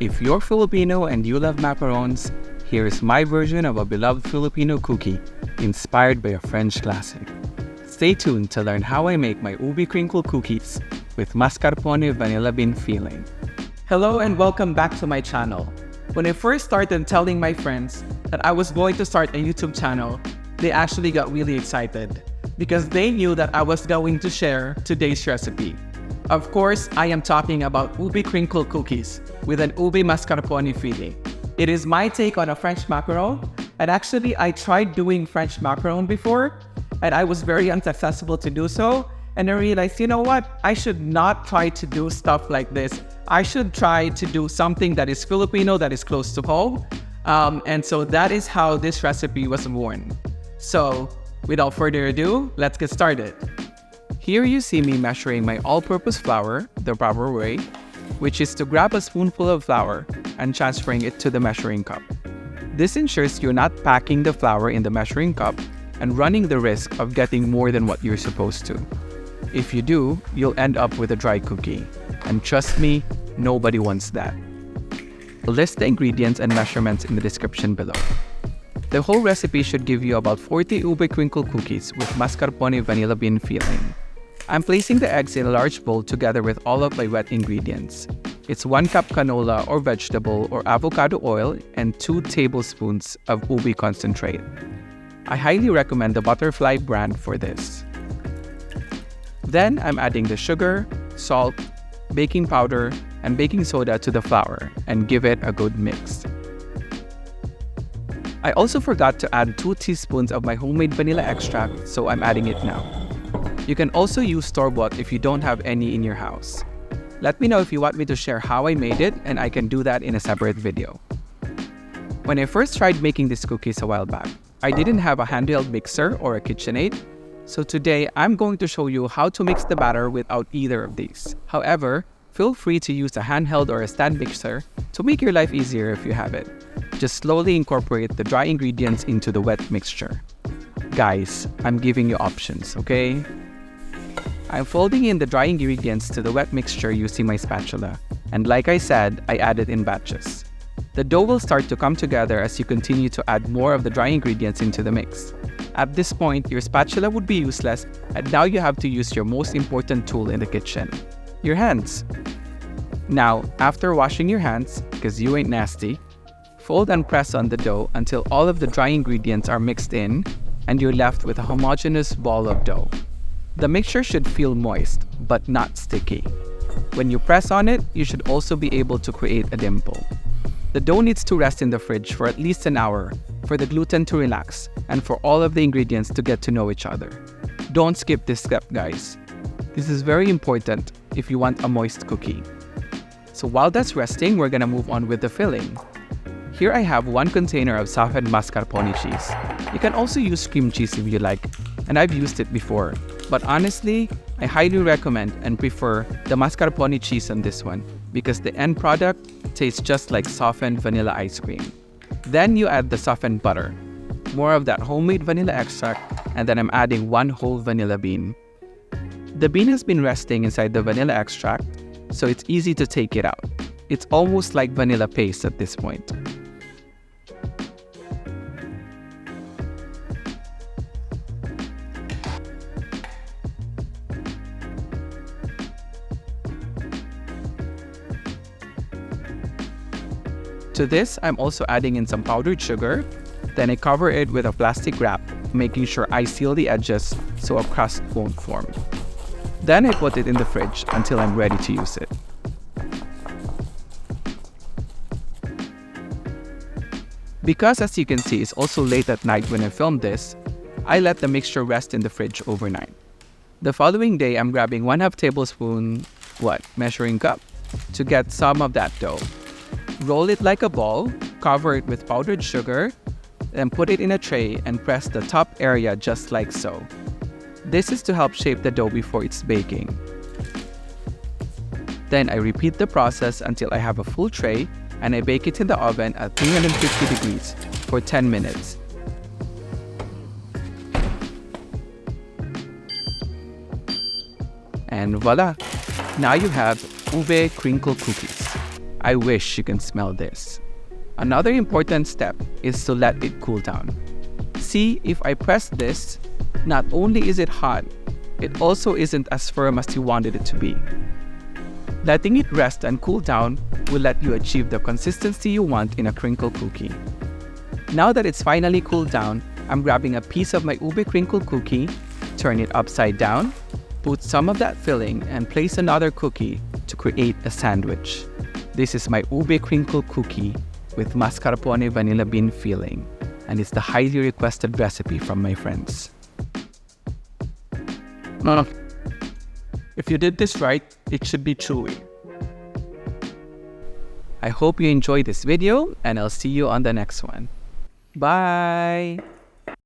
If you're Filipino and you love macarons, here is my version of a beloved Filipino cookie inspired by a French classic. Stay tuned to learn how I make my Ube Crinkle cookies with mascarpone vanilla bean filling. Hello and welcome back to my channel. When I first started telling my friends that I was going to start a YouTube channel, they actually got really excited because they knew that I was going to share today's recipe. Of course, I am talking about Ube Crinkle cookies with an ube mascarpone filling. It is my take on a French macaron, and actually I tried doing French macaron before, and I was very unsuccessful to do so, and I realized, you know what, I should not try to do stuff like this. I should try to do something that is Filipino, that is close to home, and so that is how this recipe was born. So, without further ado, let's get started. Here you see me measuring my all-purpose flour the proper way, which is to grab a spoonful of flour and transferring it to the measuring cup. This ensures you're not packing the flour in the measuring cup and running the risk of getting more than what you're supposed to. If you do, you'll end up with a dry cookie. And trust me, nobody wants that. List the ingredients and measurements in the description below. The whole recipe should give you about 40 Ube Crinkle cookies with mascarpone vanilla bean filling. I'm placing the eggs in a large bowl together with all of my wet ingredients. It's 1 cup canola or vegetable or avocado oil and 2 tablespoons of ube concentrate. I highly recommend the Butterfly brand for this. Then I'm adding the sugar, salt, baking powder, and baking soda to the flour and give it a good mix. I also forgot to add 2 teaspoons of my homemade vanilla extract, so I'm adding it now. You can also use store-bought if you don't have any in your house. Let me know if you want me to share how I made it, and I can do that in a separate video. When I first tried making these cookies a while back, I didn't have a handheld mixer or a KitchenAid, so today I'm going to show you how to mix the batter without either of these. However, feel free to use a handheld or a stand mixer to make your life easier if you have it. Just slowly incorporate the dry ingredients into the wet mixture. Guys, I'm giving you options, okay? I'm folding in the dry ingredients to the wet mixture using my spatula, and like I said, I add it in batches. The dough will start to come together as you continue to add more of the dry ingredients into the mix. At this point, your spatula would be useless, and now you have to use your most important tool in the kitchen, your hands. Now, after washing your hands, because you ain't nasty, fold and press on the dough until all of the dry ingredients are mixed in and you're left with a homogeneous ball of dough. The mixture should feel moist, but not sticky. When you press on it, you should also be able to create a dimple. The dough needs to rest in the fridge for at least an hour for the gluten to relax and for all of the ingredients to get to know each other. Don't skip this step, guys. This is very important if you want a moist cookie. So while that's resting, we're gonna move on with the filling. Here I have 1 container of softened mascarpone cheese. You can also use cream cheese if you like, and I've used it before. But honestly, I highly recommend and prefer the mascarpone cheese on this one because the end product tastes just like softened vanilla ice cream. Then you add the softened butter, more of that homemade vanilla extract, and then I'm adding 1 whole vanilla bean. The bean has been resting inside the vanilla extract, so it's easy to take it out. It's almost like vanilla paste at this point. To this, I'm also adding in some powdered sugar. Then I cover it with a plastic wrap, making sure I seal the edges so a crust won't form. Then I put it in the fridge until I'm ready to use it. Because as you can see, it's also late at night when I filmed this, I let the mixture rest in the fridge overnight. The following day, I'm grabbing 1/2 tablespoon, measuring cup, to get some of that dough. Roll it like a ball, cover it with powdered sugar, then put it in a tray and press the top area just like so. This is to help shape the dough before it's baking. Then I repeat the process until I have a full tray and I bake it in the oven at 350 degrees for 10 minutes. And voila! Now you have Ube Crinkle cookies. I wish you can smell this. Another important step is to let it cool down. See, if I press this, not only is it hot, it also isn't as firm as you wanted it to be. Letting it rest and cool down will let you achieve the consistency you want in a crinkle cookie. Now that it's finally cooled down, I'm grabbing a piece of my Ube Crinkle cookie, turn it upside down, put some of that filling, and place another cookie to create a sandwich. This is my Ube Crinkle cookie with mascarpone vanilla bean filling, and it's the highly requested recipe from my friends. If you did this right, it should be chewy. I hope you enjoyed this video, and I'll see you on the next one. Bye!